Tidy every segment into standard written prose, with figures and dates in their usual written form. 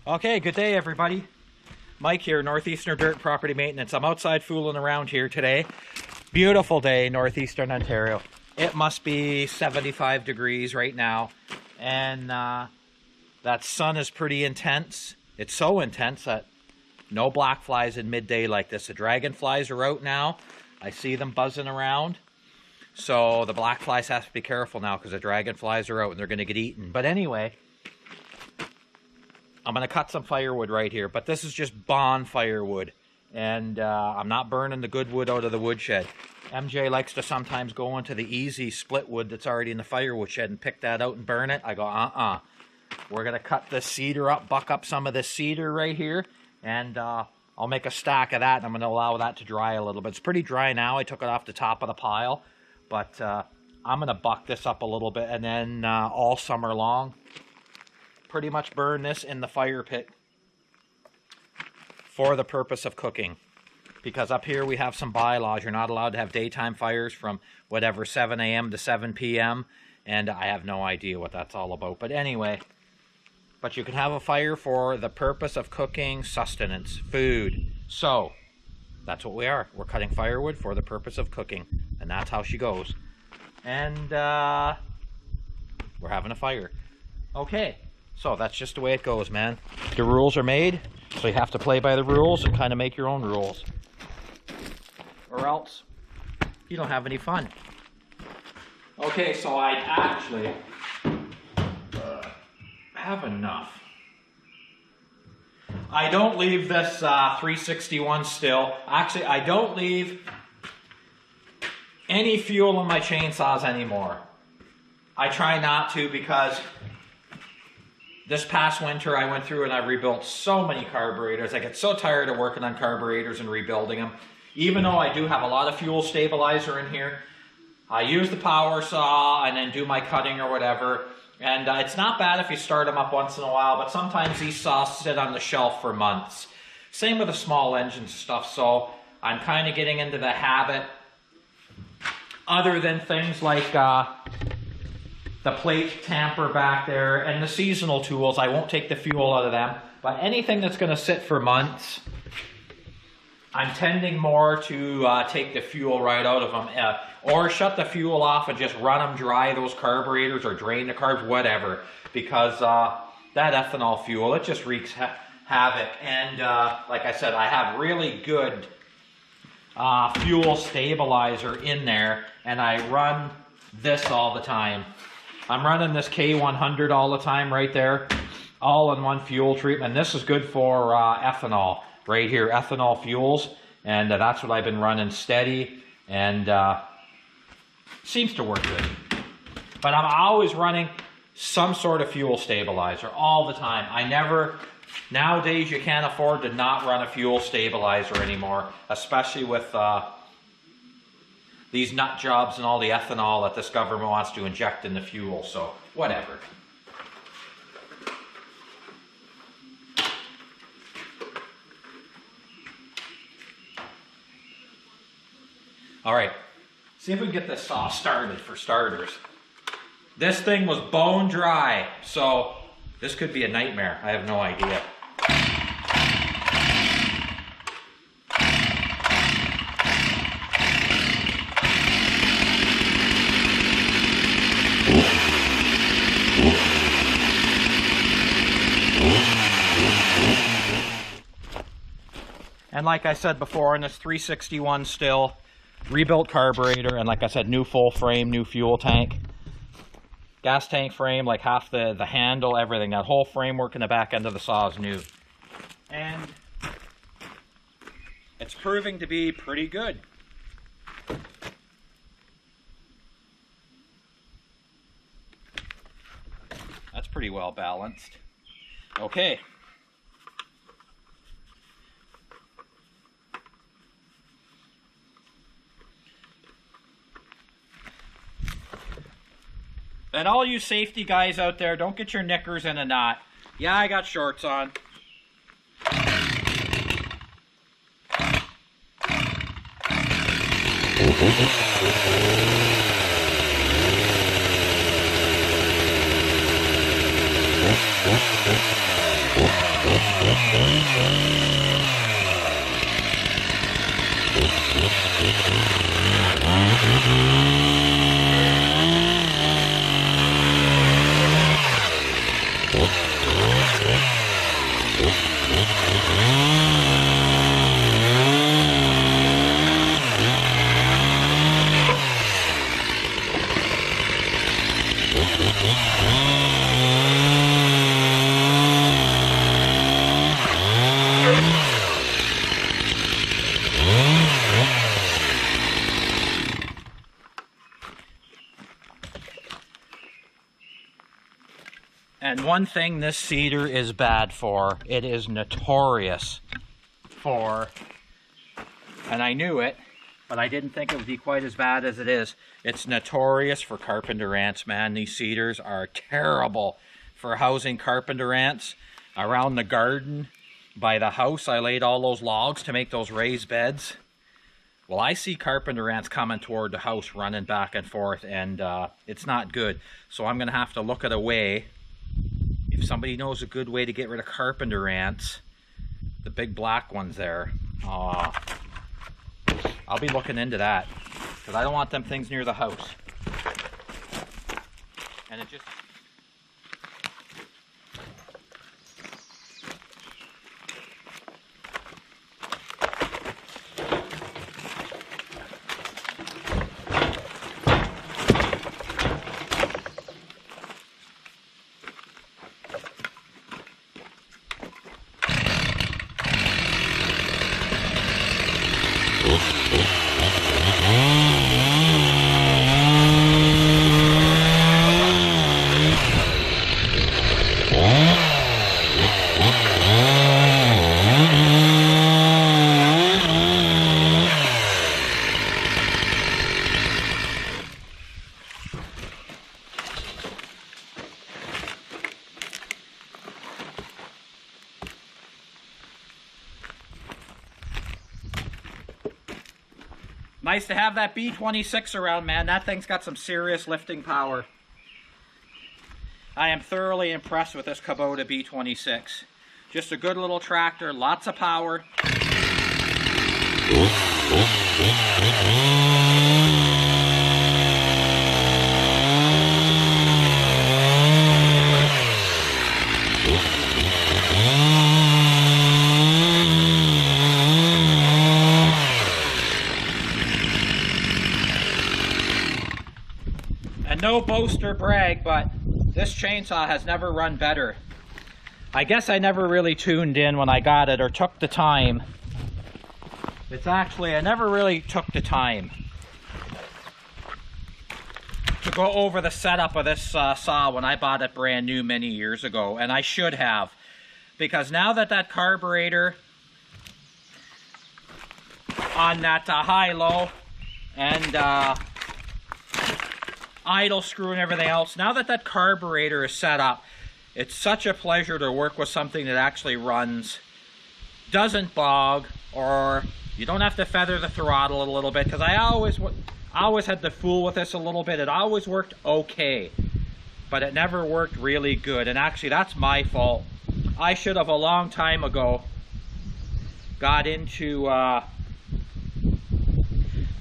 Okay, good day everybody. Mike here, Northeastern Dirt Property Maintenance. I'm outside fooling around here today. Beautiful day, Northeastern Ontario. It must be 75 degrees right now. And that sun is pretty intense. It's so intense that no black flies in midday like this. The dragonflies are out now. I see them buzzing around. So the black flies have to be careful now because the dragonflies are out and they're going to get eaten. But anyway, I'm going to cut some firewood right here, but this is just bonfire wood, and I'm not burning the good wood out of the woodshed. MJ likes to sometimes go into the easy split wood that's already in the firewood shed and pick that out and burn it. I go, We're going to cut this cedar up, buck up some of this cedar right here, and I'll make a stack of that, and I'm going to allow that to dry a little bit. It's pretty dry now. I took it off the top of the pile, but I'm going to buck this up a little bit, and then all summer long, pretty much burn this in the fire pit for the purpose of cooking. Because up here we have some bylaws. You're not allowed to have daytime fires from whatever 7 a.m. to 7 p.m. And I have no idea what that's all about. But anyway, but you can have a fire for the purpose of cooking sustenance, food. So that's what we are. We're cutting firewood for the purpose of cooking. And that's how she goes. And we're having a fire. Okay. So that's just the way it goes, man. The rules are made, so you have to play by the rules and kind of make your own rules. Or else you don't have any fun. Okay, so I actually have enough. I don't leave this 361 Stihl. Actually, I don't leave any fuel in my chainsaws anymore. I try not to because this past winter, I went through and I rebuilt so many carburetors. I get so tired of working on carburetors and rebuilding them. Even though I do have a lot of fuel stabilizer in here, I use the power saw and then do my cutting or whatever. And it's not bad if you start them up once in a while, but sometimes these saws sit on the shelf for months. Same with the small engines stuff, so I'm kind of getting into the habit. Other than things like the plate tamper back there, and the seasonal tools, I won't take the fuel out of them. But anything that's going to sit for months, I'm tending more to take the fuel right out of them. Or shut the fuel off and just run them dry, those carburetors, or drain the carbs, whatever. Because that ethanol fuel, it just wreaks havoc. And like I said, I have really good fuel stabilizer in there, and I run this all the time. I'm running this K100 all the time right there, all in one fuel treatment. This is good for ethanol right here, ethanol fuels, and that's what I've been running steady, and seems to work good. But I'm always running some sort of fuel stabilizer all the time. Nowadays you can't afford to not run a fuel stabilizer anymore, especially with these nut jobs and all the ethanol that this government wants to inject in the fuel, so whatever. All right, see if we can get this saw started for starters. This thing was bone dry, so this could be a nightmare. I have no idea. And like I said before, in this 361 Stihl, rebuilt carburetor, and like I said, new full frame, new fuel tank. Gas tank frame, like half the handle, everything. That whole framework in the back end of the saw is new. And it's proving to be pretty good. That's pretty well balanced. Okay. And all you safety guys out there, don't get your knickers in a knot. Yeah, I got shorts on. And one thing this cedar is bad for, it is notorious for, and I knew it, but I didn't think it would be quite as bad as it is. It's notorious for carpenter ants, man. These cedars are terrible for housing carpenter ants. Around the garden by the house, I laid all those logs to make those raised beds. Well, I see carpenter ants coming toward the house, running back and forth, and it's not good. So I'm going to have to look at a way. If somebody knows a good way to get rid of carpenter ants, the big black ones there, I'll be looking into that, because I don't want them things near the house. And it just... Nice to have that B26 around, man. That thing's got some serious lifting power. I am thoroughly impressed with this Kubota B26. Just a good little tractor, lots of power. And no boast or brag, but this chainsaw has never run better. I guess I never really tuned in when I got it or took the time. It's actually, I never really took the time to go over the setup of this saw when I bought it brand new many years ago, and I should have. Because now that that carburetor on that high-low and idle screw and everything else, now that that carburetor is set up, it's such a pleasure to work with something that actually runs, doesn't bog, or you don't have to feather the throttle a little bit, because I always had to fool with this a little bit. It always worked okay, but it never worked really good, and actually that's my fault. I should have a long time ago got into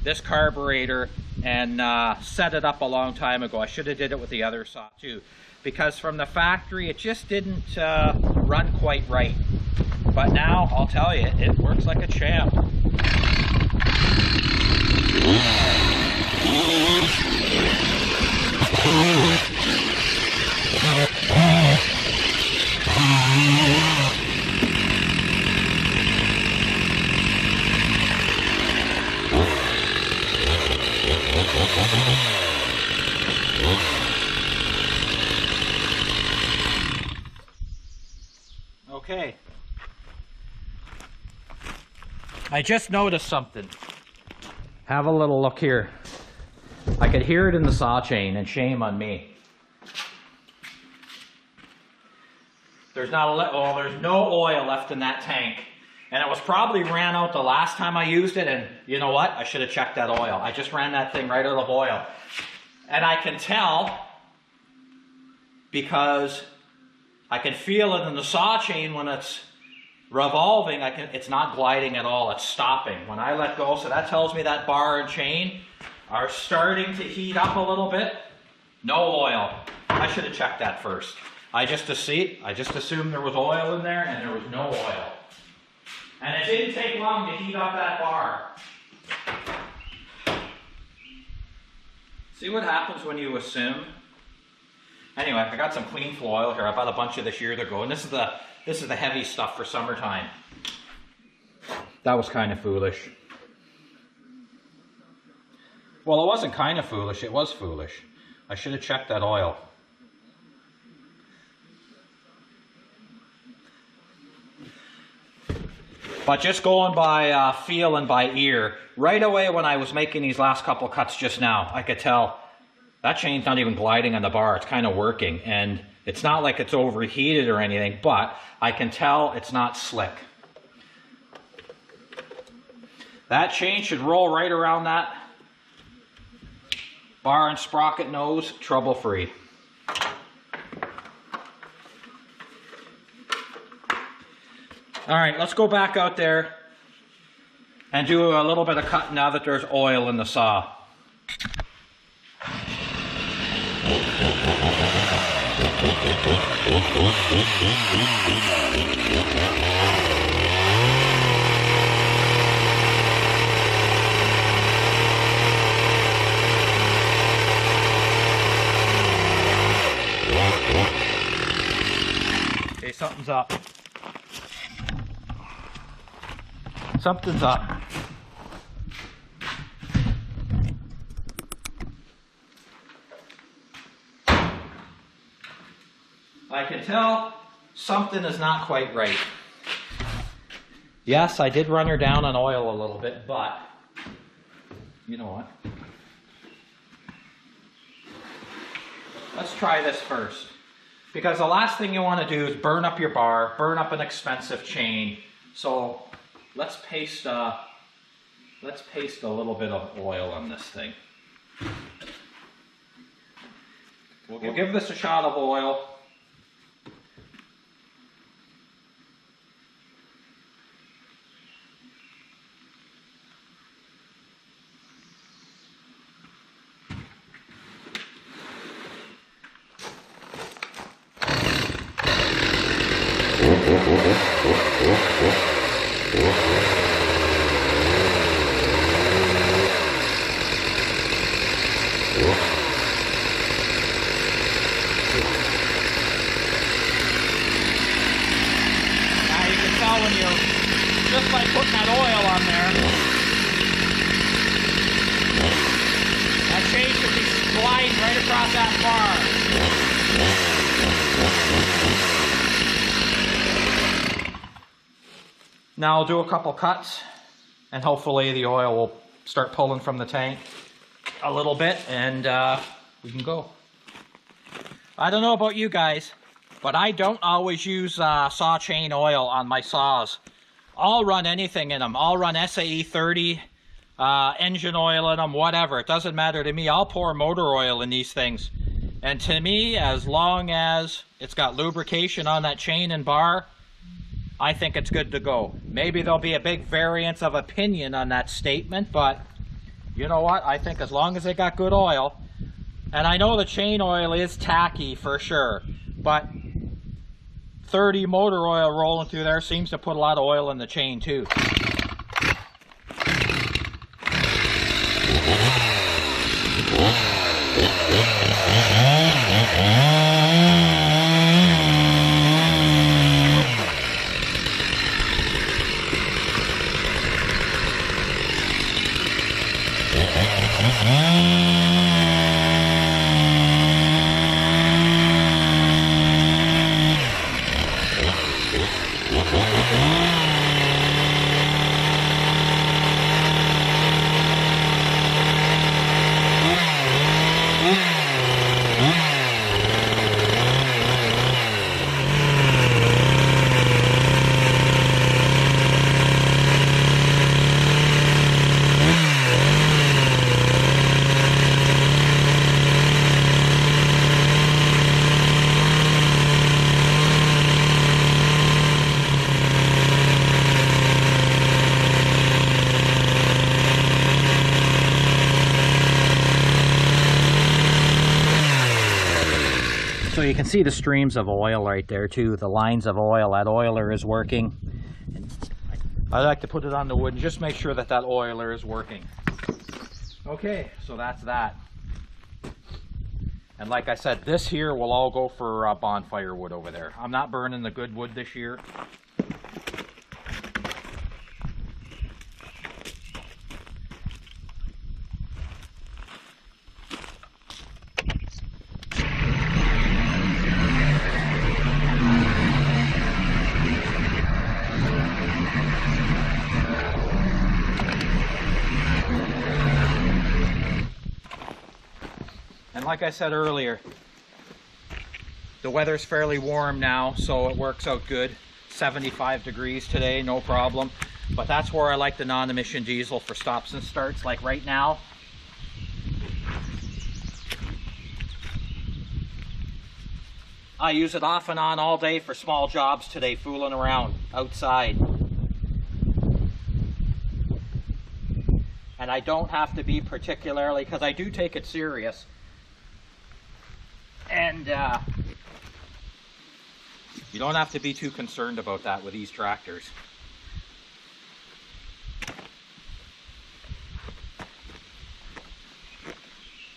this carburetor and set it up a long time ago. I should have did it with the other saw too, because from the factory it just didn't run quite right. But now I'll tell you, it works like a champ. Okay. I just noticed something. Have a little look here. I could hear it in the saw chain, and shame on me. There's there's no oil left in that tank. And it was probably ran out the last time I used it, and you know what? I should have checked that oil. I just ran that thing right out of oil. And I can tell because I can feel it in the saw chain when it's revolving, it's not gliding at all, it's stopping. When I let go, so that tells me that bar and chain are starting to heat up a little bit. No oil. I should have checked that first. I just assumed there was oil in there, and there was no oil. And it didn't take long to heat up that bar. See what happens when you assume? Anyway, I got some clean flow oil here. I bought a bunch of this years ago, and this is the heavy stuff for summertime. That was kind of foolish. Well, it wasn't kind of foolish, it was foolish. I should have checked that oil. But just going by feel and by ear, right away when I was making these last couple cuts just now, I could tell that chain's not even gliding on the bar, it's kind of working. And it's not like it's overheated or anything, but I can tell it's not slick. That chain should roll right around that bar and sprocket nose, trouble-free. All right, let's go back out there and do a little bit of cutting now that there's oil in the saw. Okay, something's up. Something's up. I can tell something is not quite right. Yes, I did run her down on oil a little bit, but you know what? Let's try this first. Because the last thing you want to do is burn up your bar, burn up an expensive chain. So let's paste a little bit of oil on this thing. We'll give this a shot of oil. Just by putting that oil on there, that chain should be gliding right across that bar. Now I'll do a couple cuts, and hopefully the oil will start pulling from the tank a little bit, and we can go. I don't know about you guys, but I don't always use saw chain oil on my saws. I'll run anything in them. I'll run SAE 30, engine oil in them, whatever. It doesn't matter to me. I'll pour motor oil in these things. And to me, as long as it's got lubrication on that chain and bar, I think it's good to go. Maybe there'll be a big variance of opinion on that statement, but you know what? I think as long as they got good oil, and I know the chain oil is tacky for sure, but 30 motor oil rolling through there seems to put a lot of oil in the chain too. can see the streams of oil right there too, the lines of oil. That oiler is working. I like to put it on the wood and just make sure that that oiler is working. Okay, so that's that. And like I said, this here will all go for bonfire wood over there. I'm not burning the good wood this year. And like I said earlier, the weather's fairly warm now, so it works out good. 75 degrees today, no problem. But that's where I like the non-emission diesel for stops and starts, like right now. I use it off and on all day for small jobs today, fooling around outside. And I don't have to be particularly, because I do take it serious. And you don't have to be too concerned about that with these tractors.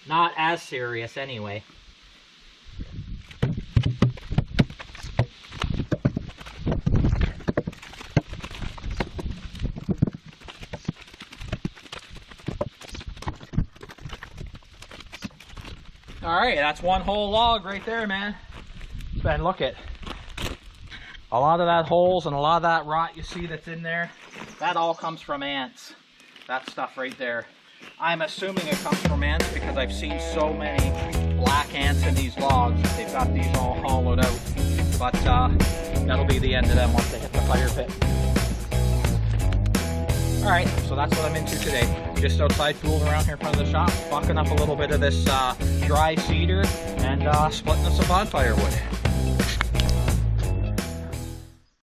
Not as serious anyway. Alright, that's one whole log right there, man. And look at a lot of that holes and a lot of that rot you see that's in there, that all comes from ants. That stuff right there. I'm assuming it comes from ants because I've seen so many black ants in these logs that they've got these all hollowed out. But that'll be the end of them once they hit the fire pit. Alright, so that's what I'm into today. Just outside fooling around here in front of the shop, bucking up a little bit of this dry cedar and splitting up some bonfire wood.